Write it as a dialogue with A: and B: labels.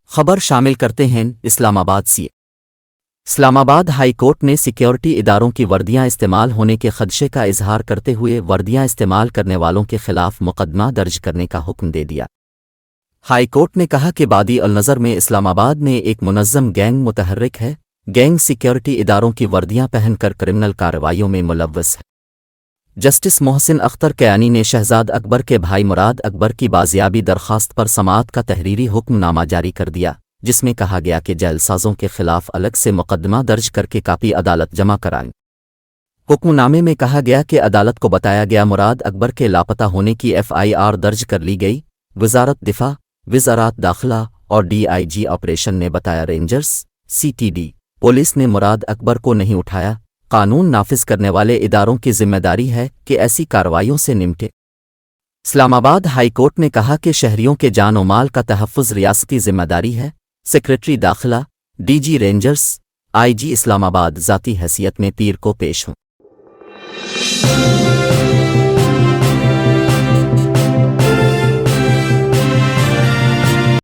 A: خبر شامل کرتے ہیں اسلام آباد سے۔ اسلام آباد ہائی کورٹ نے سیکیورٹی اداروں کی وردیاں استعمال ہونے کے خدشے کا اظہار کرتے ہوئے وردیاں استعمال کرنے والوں کے خلاف مقدمہ درج کرنے کا حکم دے دیا۔ ہائی کورٹ نے کہا کہ بادی النظر میں اسلام آباد میں ایک منظم گینگ متحرک ہے۔ گینگ سیکیورٹی اداروں کی وردیاں پہن کر کرمنل کارروائیوں میں ملوث ہے۔ جسٹس محسن اختر کیانی نے شہزاد اکبر کے بھائی مراد اکبر کی بازیابی درخواست پر سماعت کا تحریری حکم نامہ جاری کر دیا، جس میں کہا گیا کہ جیل سازوں کے خلاف الگ سے مقدمہ درج کر کے کاپی عدالت جمع کرائیں۔ حکم نامے میں کہا گیا کہ عدالت کو بتایا گیا مراد اکبر کے لاپتہ ہونے کی FIR درج کر لی گئی۔ وزارت دفاع، وزارت داخلہ اور DIG آپریشن نے بتایا رینجرز، CTD، پولیس نے مراد اکبر کو نہیں اٹھایا۔ قانون نافذ کرنے والے اداروں کی ذمہ داری ہے کہ ایسی کارروائیوں سے نمٹے۔ اسلام آباد ہائی کورٹ نے کہا کہ شہریوں کے جان و مال کا تحفظ ریاستی ذمہ داری ہے۔ سیکریٹری داخلہ، DG رینجرز، IG اسلام آباد ذاتی حیثیت میں پیر کو پیش ہوں۔